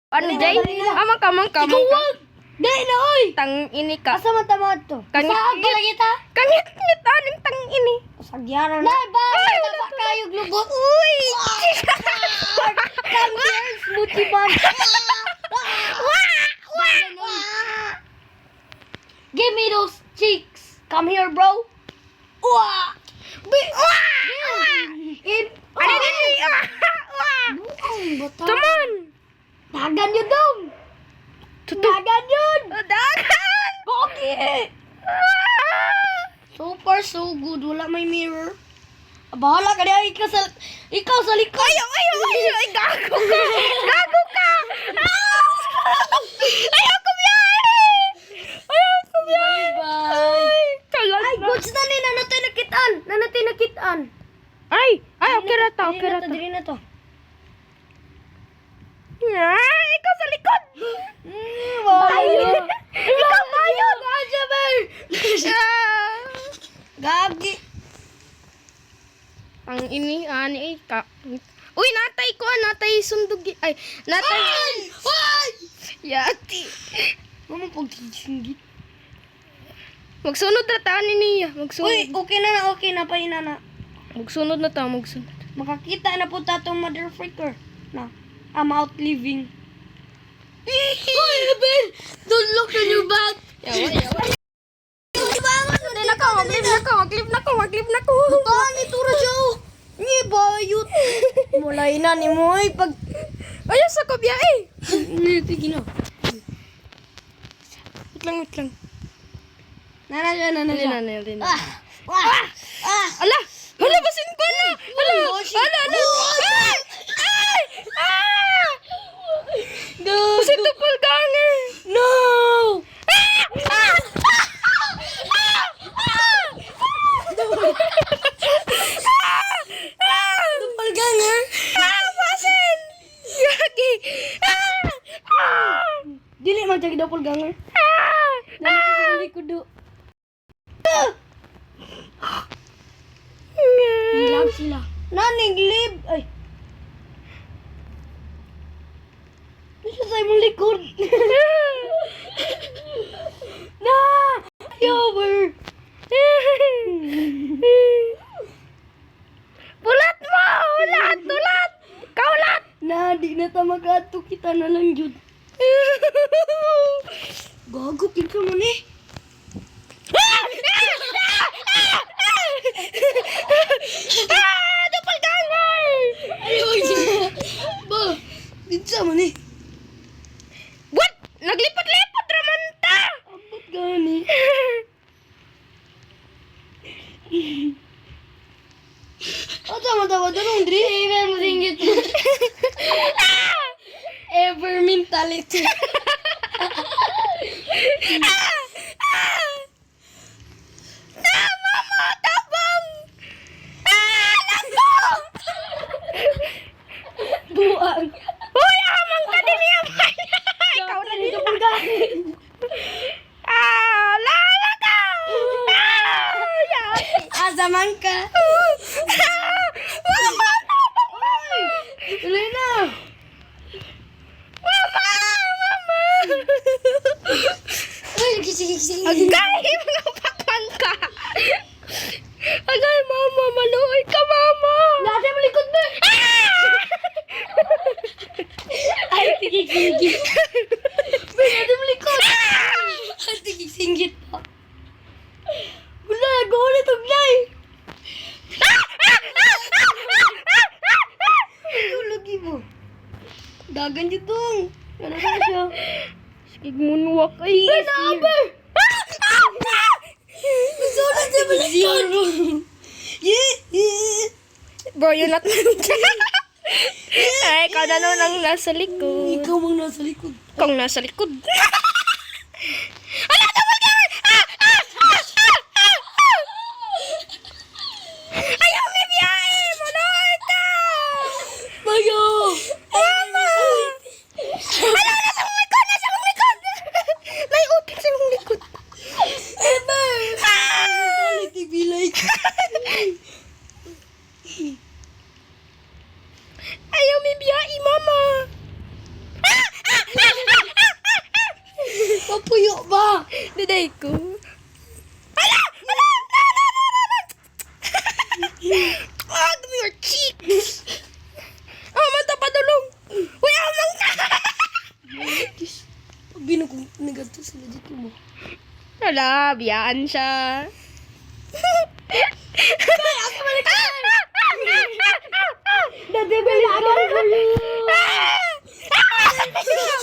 Ano, Jay? Amang ka. Dahil na, oy! Tang ini ka. Asa man tamad to? Kangit- Saan ka lagi ta? Kangit-ngit aning tang ini. Sagyaran na. Ba, taba kayo glubot. Uy! Come here, smoothie bun. Give me those cheeks. Come here, bro. Wah! Come on! Dagan yun dong. Dagan yun. Dagan! Okay. So far, so good. Wala may mirror. Bahala ka niya. Ikaw sa likod. Ayaw! Ay, gago ka! Gago ka! Ayaw ko biyahe! Ay, kalat Ay, na. goods na ni. Nanatoy nakitaan. Ay, okay na to. Dili na to. Ay, ikaw sa likod! Bayo. Ikaw tayo! Gaja, ber. Gagi. Ang ini, ani, ka. Uy, natay sundog. Ay, natay. Ay! Yati. Mama, pagsisinggit. Magsunod na ta niya. Uy, okay na. Paina na. Magsunod na ta. Makakita na po tatong mother freaker. Na, I'm out living. Uy, Ben! Don't look on your back! Yawa. Hindi Maglip na ko. Taan, itura siya. Nye, bayot. Mulay na ni mo ay pag... Ayaw sa kabya eh. Nye, tigin na. Wait lang. Nana siya. Nalina. Ah! Ala, basin ko na. Ala. Basin tupal ganger. No! Doppelganger? Basin. Yagi. Dili man jadi doppelganger. Dali ko do. Hilang sila. Naning lib. Ay. Bisa saya melikod. Na! Yover. Bulat mo. Ulat. Kaulat. Na, di na ta magato kita na lang jud. Gago kita mo ni. Doppelganger. Ayaw siya. Ba, dinsa mo ni. What? Naglipot-lipot raman ta. Abot gani. Ata matawa darong dri. Ever mo ringgit. Ever mentality. Tama mo, tabang. Lago. Buang. Uy, amang ka din yan. Ikaw na Dito din. pang gani. Lala ka. Asa man ka. Tuloy na. Mama. Uy, kising. Agay, mga pakman ka. Agay, mama, maluoy ka, mama. Nasa mo likod na. Ay, tigig-singgit. Nasa mo likod. Ay, tigig-singgit pa. Wala, gawin itong nai. Lagi mo. Dagan dito dong. Ano na siya? Sige, moonwalk. Ay, Ay, naabar! Gusto na siya mo zero. Bro, you're not Ay, ikaw na nun ang nasa likod. Ikaw mang nasa likod. Kung nasa likod. Ayaw, may biyahe! Manoy ka! Bayo! Mama! Nasa mong likod! May utik sa mong likod. Ever! Mentality be like. Ayaw, may biyahe, mama! Puyo ba? Diday ko. Ala! Ala! Ala! Ala! Ala! Oh, give me your cheeks. Oh, mata pa dulong. Uy, amang ka. Bino kong negato sila dito mo. Wala, biyaan siya. Dati ba lalo ko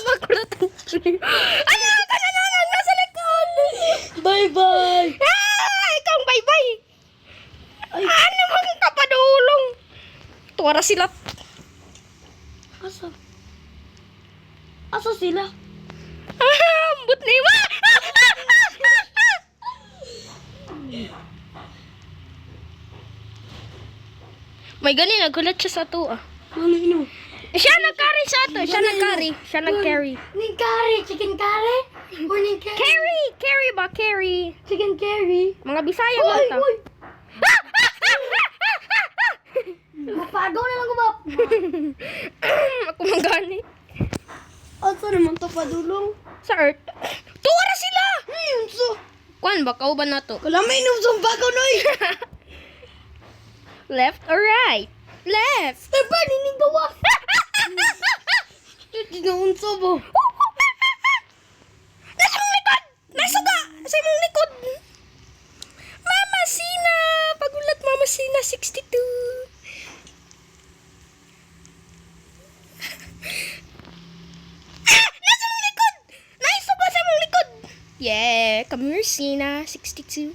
Makulat ang tuloy. Ano? Kanananan nasa likod. Bye-bye! Ikaw ang bye-bye. Ay. Ano mang kapadulong? Tuwara sila. Asa? Asa sila? Ambot na iwa. May gani, nagulat siya sa to ah. Ano ino? Siya nag-carry sa to. Siya nag-carry. Siya nag-carry. Ning curry, chicken curry? Or ning curry? Carry! Carry ba? Carry. Chicken curry? Mga Bisaya ba Uy, ito? uy! Mapagaw na lang ko ba? Ako manggani. Asa naman to padulong? Sa earth. Tuwara sila! Ayun so. Kuan ba? Kauban na to. Kalamay nung sumpagaw noy! Left or right? Left! Taba, nining gawa! Tinaunso mo. Nasa mong likod! Nasa ka! Sa mong likod! Mama Sina! Pagulat Mama Sina 62. Nasa mong likod! Naiso ba sa mong likod? Yeah, come here Sina 62.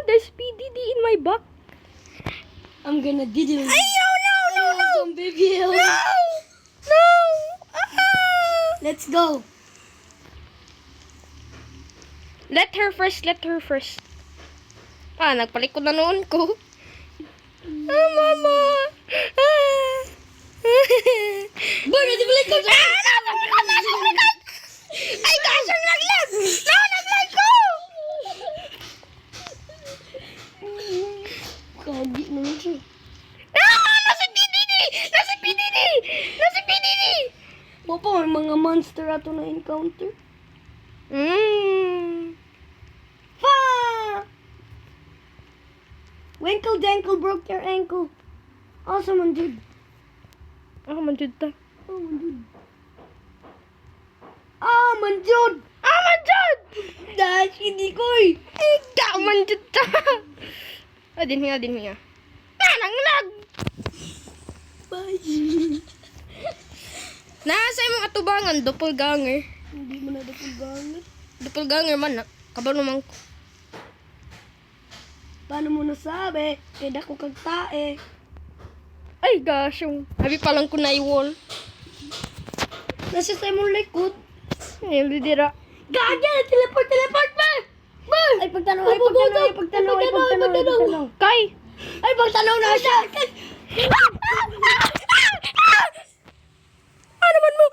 There's PDD in my butt. I'm gonna diddle. Ayaw, no! Some baby hill. No! No! Let's go. Let her first, let her first. Nagpalikod na noon ko. Mama! Bora, di balik ko. Nasa likod! Ay, gosh, ang naglag! No, naglag ko! Kagi naman siya. Nasa PDD! Nasa PDD! Nasa PDD! Papa, may mga monster ato na encounter. Pa! Winkle Dankle broke your ankle. Awesome, man, dude. Ako man dyan ta. Oh, man, dude. Ah, man, dude. Man dyan! Dash, hindi ko eh. Ikaw man dyan ta. Din nga. Nanglag! Bye. Nasa imong atubangan, doppelganger. Hindi mo na dapat gamit. Doppelganger man na. Kabalo man ko. Paano mo nasabi? Kaya dako kag tae. Ay, gosh. Habi pa lang ko na i-wall. Nasa sa imong likod. Ay, lidira. Gagya! Teleport ba? Ay, pagtanaw. Kay! Ay, pagtanaw na siya! Ano man mo?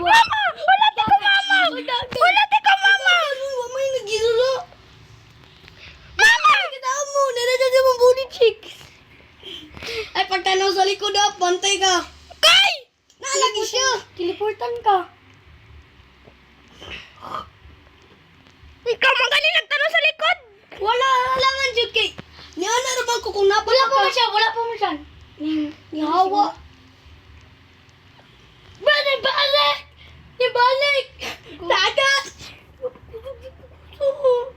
Mama! Wala di ko mama! Wala di ko mama! Mama yung nagigilo. Mama! Kailangan mo, nanadyan sa mong booty cheeks. Ay, pagtanaw sa likod pantay ka. Kay! Nalagi siya. Teleportan ka. Ikaw mga galing nagtanong sa likod! Wala halangan dyan kay. Niana na ba ko kung napala ka? Wala pa mo siya. Ni Hawa. Brother, balik! Ibalik! Dagat!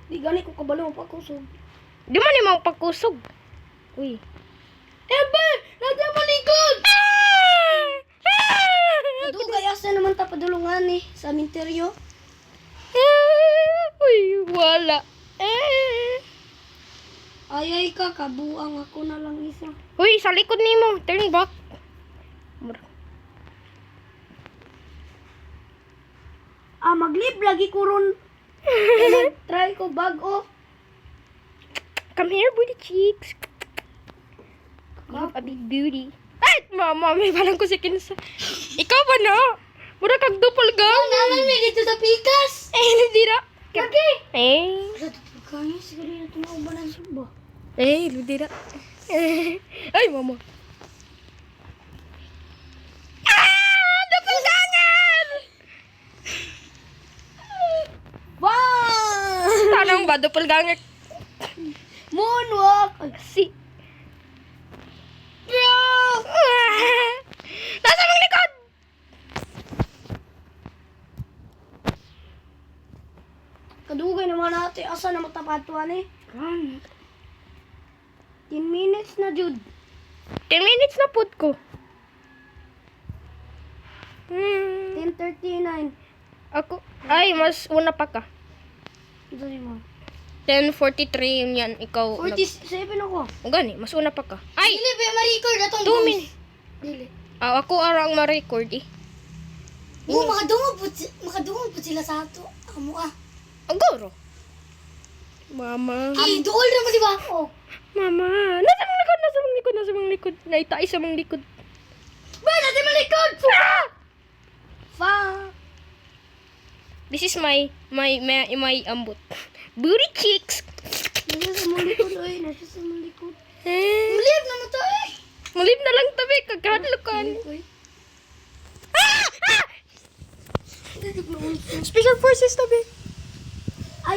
Di gani ko kabalo pa kusog. Di man yung pagkusog. Uy. Ebe! Nasa malikod! Doon kaya sa naman tapadulungan eh. Sa minteryo. Uy, wala. Ayay ka, kabuang ako na lang isa. Uy, sa likod nimo. Turn back. Maglib lagi ko ron. Try ko bago. Come here, booty cheeks. You have a big booty. Ay, mama, may balang ko si Kinsa. Ikaw ba na? Mura kag doppelganger. Naman may dito sa pikas. Lidira. Lagi. Kaya siguro na tumawa na siya ba? Lidira. Ay, mama. ba? Doppelganger. Moonwalk! Ay, Si... bro! Nasa mong likod! Kadugay naman natin. Asa na matapatuan eh? Gan. 10 minutes na, Jude. 10 minutes na put ko. Hmm. 10:39. Ako, ay, mas una pa ka. Sorry mo. 10:43 yun yan, ikaw. 47 ako. O gani, mas una pa ka. Ay! Dili, ba ma-record na tong 2 minutes. Dili. Ako arang ma-record eh. Oo, makadungog po sila sa ato. Amo ah. Agoro. Mama. Idol naman di ba ako? Mama. Nasa mong likod, nasa mong likod, nasa mong likod. Naitay sa mong likod. Ba, natin malikod! Ah! Fuck! This is my ambot. Booty cheeks. Nasa sa mong likod, oy. Nasa sa mong likod. Eh. Mulib naman to eh. Mulib na lang tabi, kagkadlukan. Oy. Ah! Ah! Special forces tabi.